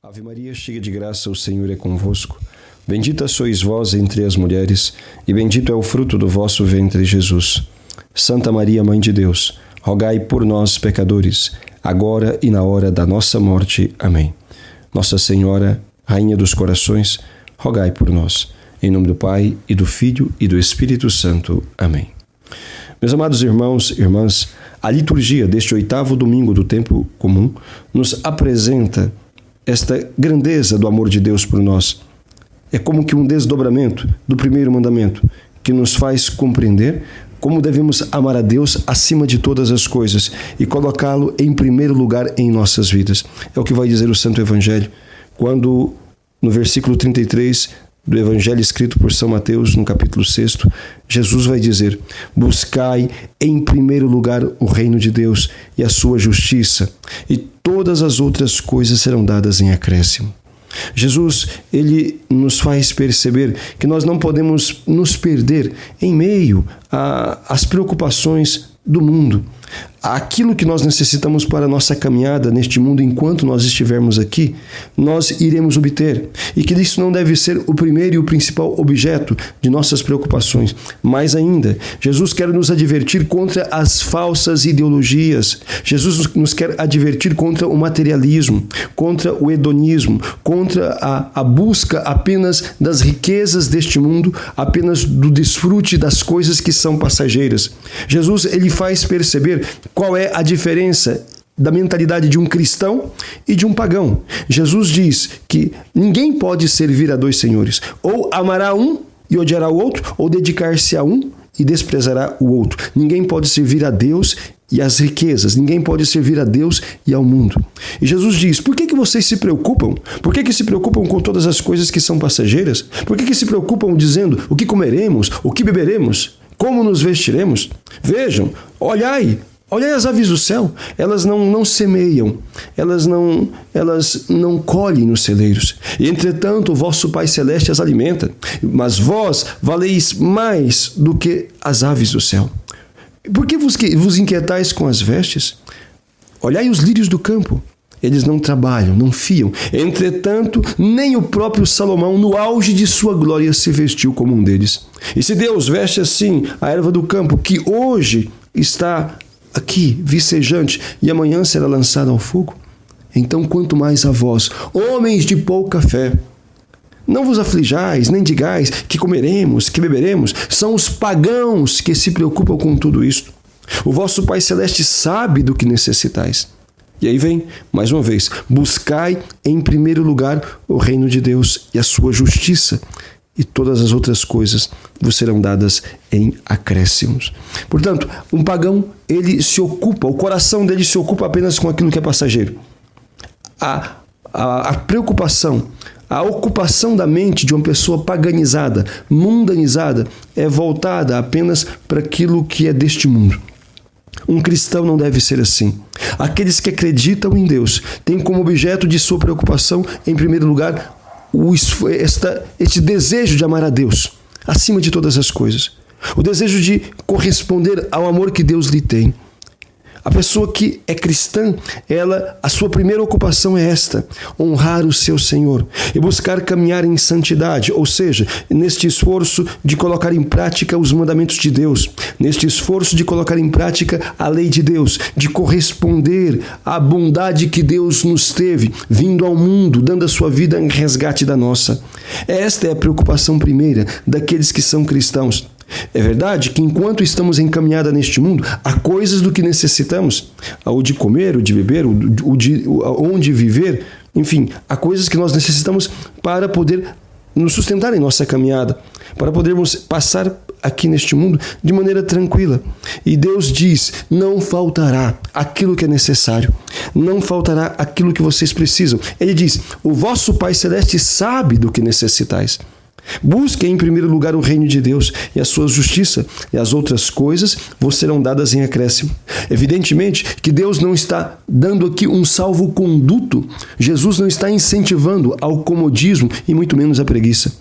Ave Maria, cheia de graça, o Senhor é convosco. Bendita sois vós entre as mulheres, e bendito é o fruto do vosso ventre, Jesus. Santa Maria, Mãe de Deus, rogai por nós, pecadores, agora e na hora da nossa morte. Amém. Nossa Senhora, Rainha dos Corações, rogai por nós. Em nome do Pai, e do Filho, e do Espírito Santo. Amém. Meus amados irmãos e irmãs, a liturgia deste 8º domingo do tempo comum nos apresenta esta grandeza do amor de Deus por nós. É como que um desdobramento do primeiro mandamento, que nos faz compreender como devemos amar a Deus acima de todas as coisas e colocá-lo em primeiro lugar em nossas vidas. É o que vai dizer o Santo Evangelho, quando no versículo 33 do Evangelho escrito por São Mateus, no capítulo 6, Jesus vai dizer: buscai em primeiro lugar o reino de Deus e a sua justiça, e todas as outras coisas serão dadas em acréscimo. Jesus, ele nos faz perceber que nós não podemos nos perder em meio às preocupações do mundo. Aquilo que nós necessitamos para a nossa caminhada neste mundo, enquanto nós estivermos aqui, nós iremos obter. E que isso não deve ser o primeiro e o principal objeto de nossas preocupações. Mais ainda, Jesus quer nos advertir contra as falsas ideologias. Jesus nos quer advertir contra o materialismo, contra o hedonismo, contra a busca apenas das riquezas deste mundo, apenas do desfrute das coisas que são passageiras. Jesus, ele faz perceber qual é a diferença da mentalidade de um cristão e de um pagão. Jesus diz que ninguém pode servir a dois senhores. Ou amará um e odiará o outro, ou dedicar-se a um e desprezará o outro. Ninguém pode servir a Deus e às riquezas. Ninguém pode servir a Deus e ao mundo. E Jesus diz: por que vocês se preocupam? Por que se preocupam com todas as coisas que são passageiras? Por que se preocupam dizendo o que comeremos, o que beberemos, como nos vestiremos? Vejam, olhai as aves do céu, elas não semeiam, elas não colhem nos celeiros. E, entretanto, o vosso Pai Celeste as alimenta, mas vós valeis mais do que as aves do céu. Por que vos inquietais com as vestes? Olhai os lírios do campo, eles não trabalham, não fiam. Entretanto, nem o próprio Salomão, no auge de sua glória, se vestiu como um deles. E se Deus veste assim a erva do campo, que hoje está aqui, vicejante, e amanhã será lançada ao fogo, então quanto mais a vós, homens de pouca fé. Não vos aflijais, nem digais que comeremos, que beberemos. São os pagãos que se preocupam com tudo isto. O vosso Pai Celeste sabe do que necessitais. E aí vem, mais uma vez, buscai em primeiro lugar o reino de Deus e a sua justiça, e todas as outras coisas vos serão dadas em acréscimos. Portanto, um pagão, ele se ocupa, o coração dele se ocupa apenas com aquilo que é passageiro. A preocupação, a ocupação da mente de uma pessoa paganizada, mundanizada, é voltada apenas para aquilo que é deste mundo. Um cristão não deve ser assim. Aqueles que acreditam em Deus têm como objeto de sua preocupação, em primeiro lugar, este desejo de amar a Deus acima de todas as coisas. O desejo de corresponder ao amor que Deus lhe tem. A pessoa que é cristã, a sua primeira ocupação é esta: honrar o seu Senhor e buscar caminhar em santidade, ou seja, neste esforço de colocar em prática os mandamentos de Deus, neste esforço de colocar em prática a lei de Deus, de corresponder à bondade que Deus nos teve, vindo ao mundo, dando a sua vida em resgate da nossa. Esta é a preocupação primeira daqueles que são cristãos. É verdade que enquanto estamos em caminhada neste mundo, há coisas do que necessitamos, o de comer, o de beber, onde viver, enfim, há coisas que nós necessitamos para poder nos sustentar em nossa caminhada, para podermos passar aqui neste mundo de maneira tranquila. E Deus diz: não faltará aquilo que é necessário, não faltará aquilo que vocês precisam. Ele diz: o vosso Pai Celeste sabe do que necessitais. Busquem em primeiro lugar o reino de Deus e a sua justiça, e as outras coisas vos serão dadas em acréscimo. Evidentemente que Deus não está dando aqui um salvo-conduto. Jesus não está incentivando ao comodismo e muito menos à preguiça.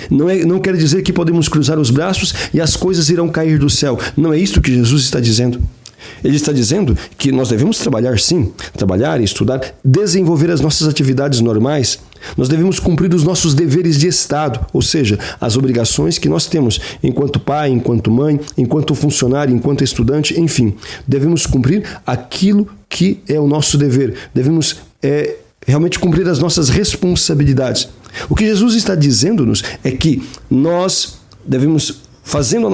Não quer dizer que podemos cruzar os braços e as coisas irão cair do céu. Não é isto que Jesus está dizendo. Ele está dizendo que nós devemos trabalhar sim, trabalhar, estudar, desenvolver as nossas atividades normais. Nós devemos cumprir os nossos deveres de Estado, ou seja, as obrigações que nós temos enquanto pai, enquanto mãe, enquanto funcionário, enquanto estudante, enfim. Devemos cumprir aquilo que é o nosso dever. Devemos realmente cumprir as nossas responsabilidades. O que Jesus está dizendo-nos é que nós devemos, fazendo a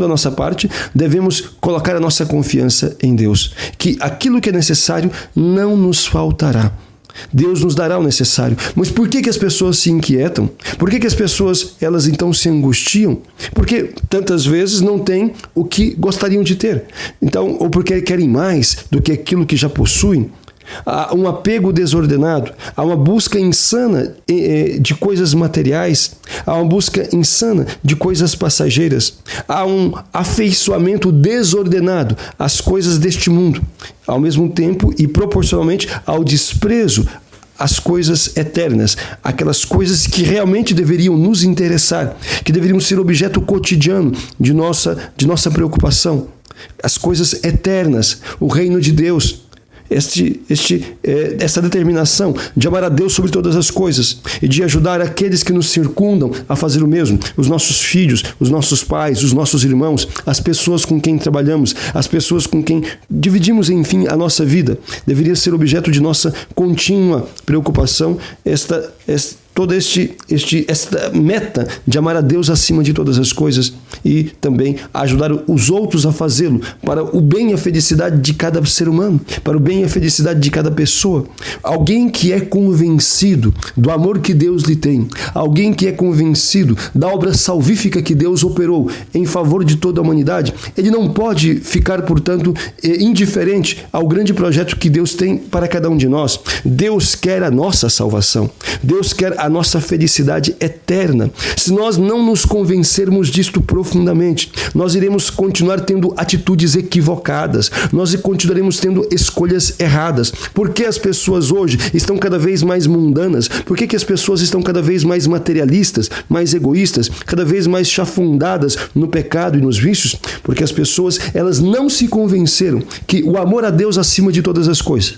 nossa parte, devemos colocar a nossa confiança em Deus, que aquilo que é necessário não nos faltará. Deus nos dará o necessário. Mas por que as pessoas se inquietam? Por que as pessoas, elas então se angustiam? Porque tantas vezes não têm o que gostariam de ter. Então, ou porque querem mais do que aquilo que já possuem. Há um apego desordenado, há uma busca insana de coisas materiais, há uma busca insana de coisas passageiras, há um afeiçoamento desordenado às coisas deste mundo, ao mesmo tempo e proporcionalmente ao desprezo às coisas eternas, aquelas coisas que realmente deveriam nos interessar, que deveriam ser objeto cotidiano de nossa preocupação, as coisas eternas, o reino de Deus. Essa determinação de amar a Deus sobre todas as coisas e de ajudar aqueles que nos circundam a fazer o mesmo, os nossos filhos, os nossos pais, os nossos irmãos, as pessoas com quem trabalhamos, as pessoas com quem dividimos, enfim, a nossa vida. Deveria ser objeto de nossa contínua preocupação toda esta meta de amar a Deus acima de todas as coisas e também ajudar os outros a fazê-lo para o bem e a felicidade de cada ser humano, para o bem e a felicidade de cada pessoa. Alguém que é convencido do amor que Deus lhe tem, alguém que é convencido da obra salvífica que Deus operou em favor de toda a humanidade, ele não pode ficar, portanto, indiferente ao grande projeto que Deus tem para cada um de nós. Deus quer a nossa salvação. Deus quer a nossa felicidade eterna. Se nós não nos convencermos disto profundamente, nós iremos continuar tendo atitudes equivocadas, nós continuaremos tendo escolhas erradas. Por que as pessoas hoje estão cada vez mais mundanas? Por que as pessoas estão cada vez mais materialistas, mais egoístas, cada vez mais chafundadas no pecado e nos vícios? Porque as pessoas, elas não se convenceram que o amor a Deus acima de todas as coisas,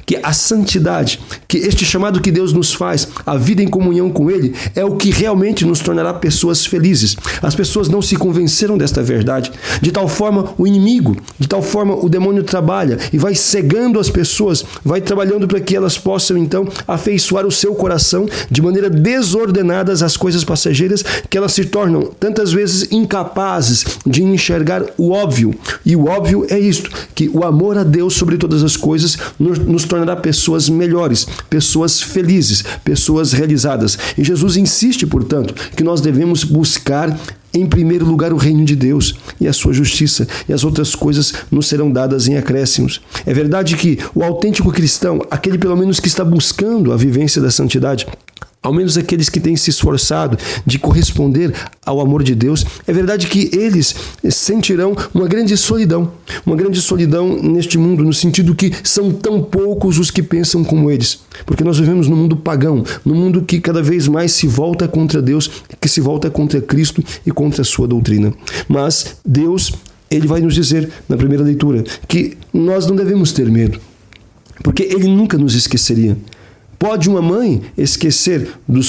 que a santidade, que este chamado que Deus nos faz, a vida em comunhão com Ele, é o que realmente nos tornará pessoas felizes. As pessoas não se convenceram desta verdade. De tal forma o inimigo, de tal forma o demônio trabalha e vai cegando as pessoas, vai trabalhando para que elas possam então afeiçoar o seu coração de maneira desordenada às coisas passageiras, que elas se tornam tantas vezes incapazes de enxergar o óbvio. E o óbvio é isto, que o amor a Deus sobre todas as coisas nos tornará pessoas melhores, pessoas felizes, pessoas realizadas. E Jesus insiste, portanto, que nós devemos buscar em primeiro lugar o reino de Deus e a sua justiça, e as outras coisas nos serão dadas em acréscimos. É verdade que o autêntico cristão, aquele pelo menos que está buscando a vivência da santidade, ao menos aqueles que têm se esforçado de corresponder ao amor de Deus, é verdade que eles sentirão uma grande solidão neste mundo, no sentido que são tão poucos os que pensam como eles, porque nós vivemos num mundo pagão, num mundo que cada vez mais se volta contra Deus, que se volta contra Cristo e contra a sua doutrina. Mas Deus, Ele vai nos dizer na primeira leitura que nós não devemos ter medo, porque Ele nunca nos esqueceria. Pode uma mãe esquecer do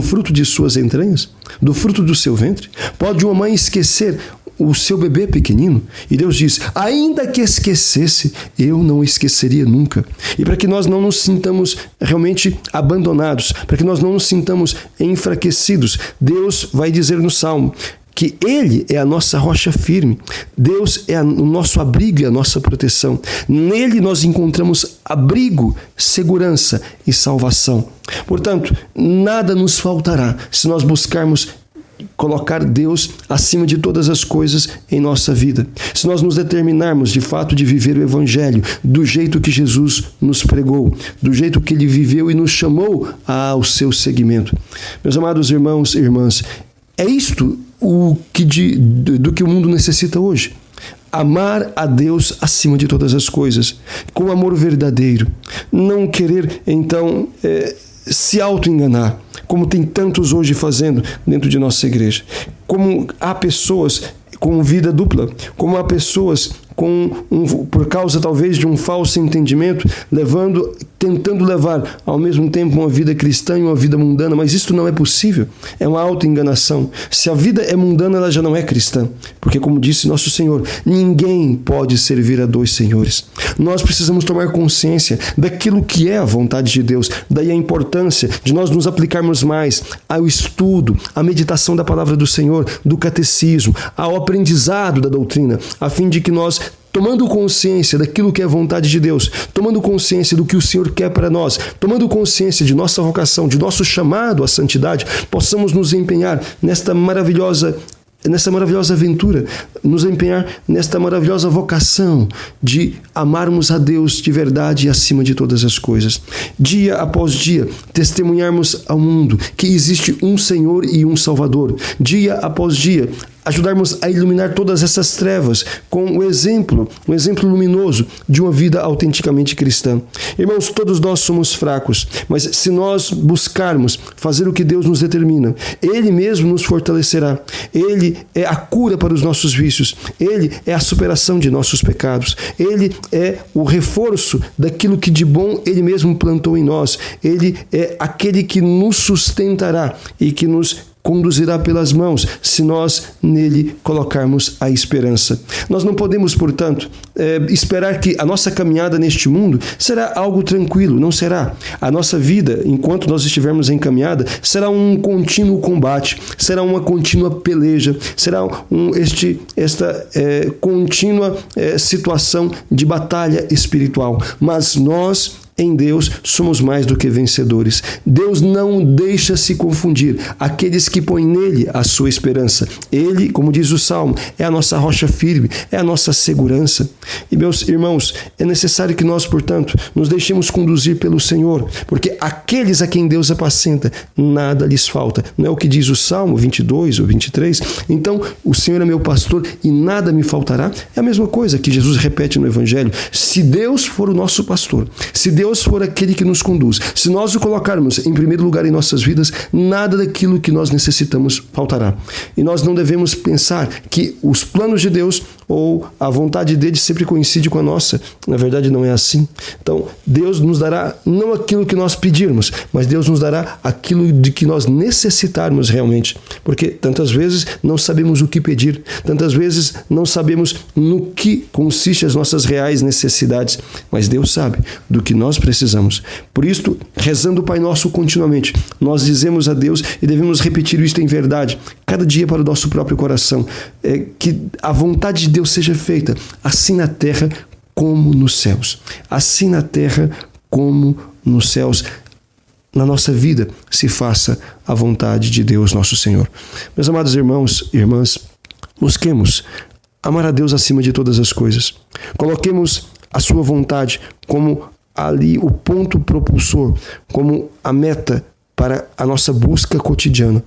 fruto de suas entranhas? Do fruto do seu ventre? Pode uma mãe esquecer o seu bebê pequenino? E Deus diz, ainda que esquecesse, eu não esqueceria nunca. E para que nós não nos sintamos realmente abandonados, para que nós não nos sintamos enfraquecidos, Deus vai dizer no Salmo que Ele é a nossa rocha firme. Deus é o nosso abrigo e a nossa proteção. Nele nós encontramos abrigo, segurança e salvação. Portanto, nada nos faltará se nós buscarmos colocar Deus acima de todas as coisas em nossa vida. Se nós nos determinarmos de fato de viver o Evangelho do jeito que Jesus nos pregou, do jeito que Ele viveu e nos chamou ao seu seguimento. Meus amados irmãos e irmãs, é isto do que o mundo necessita hoje. Amar a Deus acima de todas as coisas, com amor verdadeiro. Não querer, então, se auto-enganar, como tem tantos hoje fazendo dentro de nossa igreja. Como há pessoas com vida dupla, como há pessoas por causa talvez de um falso entendimento, tentando levar ao mesmo tempo uma vida cristã e uma vida mundana, mas isso não é possível, é uma autoenganação. Se a vida é mundana, ela já não é cristã, porque como disse nosso Senhor, ninguém pode servir a dois senhores. Nós precisamos tomar consciência daquilo que é a vontade de Deus, daí a importância de nós nos aplicarmos mais ao estudo, à meditação da palavra do Senhor, do catecismo, ao aprendizado da doutrina, a fim de que nós, tomando consciência daquilo que é vontade de Deus, tomando consciência do que o Senhor quer para nós, tomando consciência de nossa vocação, de nosso chamado à santidade, possamos nos empenhar nessa maravilhosa aventura, nos empenhar nesta maravilhosa vocação de amarmos a Deus de verdade e acima de todas as coisas. Dia após dia, testemunharmos ao mundo que existe um Senhor e um Salvador. Dia após dia, ajudarmos a iluminar todas essas trevas com um exemplo luminoso de uma vida autenticamente cristã. Irmãos, todos nós somos fracos, mas se nós buscarmos fazer o que Deus nos determina, Ele mesmo nos fortalecerá. Ele é a cura para os nossos vícios. Ele é a superação de nossos pecados. Ele é o reforço daquilo que de bom Ele mesmo plantou em nós. Ele é aquele que nos sustentará e que nos conduzirá pelas mãos, se nós nele colocarmos a esperança. Nós não podemos, portanto, esperar que a nossa caminhada neste mundo será algo tranquilo, não será. A nossa vida, enquanto nós estivermos em caminhada, será um contínuo combate, será uma contínua peleja, será esta contínua situação de batalha espiritual. Mas nós, em Deus, somos mais do que vencedores. Deus não deixa se confundir aqueles que põem nele a sua esperança. Ele, como diz o Salmo, é a nossa rocha firme, é a nossa segurança. E, meus irmãos, é necessário que nós, portanto, nos deixemos conduzir pelo Senhor, porque aqueles a quem Deus apacenta, nada lhes falta. Não é o que diz o Salmo 22 ou 23? Então, o Senhor é meu pastor e nada me faltará? É a mesma coisa que Jesus repete no Evangelho. Se Deus for o nosso pastor, se Deus for aquele que nos conduz, se nós o colocarmos em primeiro lugar em nossas vidas, nada daquilo que nós necessitamos faltará. E nós não devemos pensar que os planos de Deus ou a vontade dele sempre coincide com a nossa. Na verdade, não é assim. Então, Deus nos dará não aquilo que nós pedirmos, mas Deus nos dará aquilo de que nós necessitarmos realmente. Porque tantas vezes não sabemos o que pedir, tantas vezes não sabemos no que consistem as nossas reais necessidades, mas Deus sabe do que nós precisamos. Por isto, rezando o Pai Nosso continuamente, nós dizemos a Deus e devemos repetir isto em verdade, cada dia para o nosso próprio coração, que a vontade de Deus seja feita, assim na terra como nos céus. Assim na terra como nos céus. Na nossa vida se faça a vontade de Deus, nosso Senhor. Meus amados irmãos e irmãs, busquemos amar a Deus acima de todas as coisas. Coloquemos a sua vontade como ali o ponto propulsor, como a meta para a nossa busca cotidiana.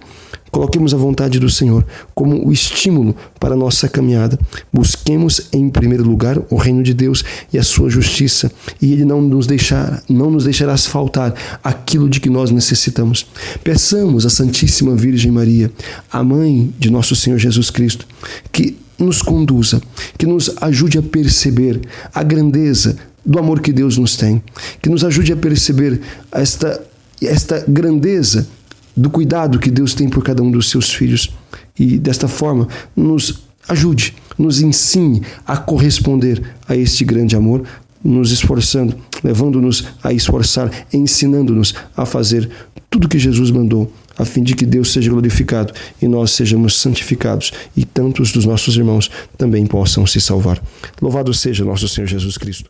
Coloquemos a vontade do Senhor como o estímulo para a nossa caminhada. Busquemos em primeiro lugar o reino de Deus e a sua justiça, e Ele não nos deixará faltar aquilo de que nós necessitamos. Peçamos à Santíssima Virgem Maria, a mãe de nosso Senhor Jesus Cristo, que nos conduza, que nos ajude a perceber a grandeza do amor que Deus nos tem, que nos ajude a perceber esta grandeza do cuidado que Deus tem por cada um dos seus filhos, e desta forma nos ajude, nos ensine a corresponder a este grande amor, nos esforçando, levando-nos a esforçar, ensinando-nos a fazer tudo que Jesus mandou, a fim de que Deus seja glorificado e nós sejamos santificados e tantos dos nossos irmãos também possam se salvar. Louvado seja nosso Senhor Jesus Cristo.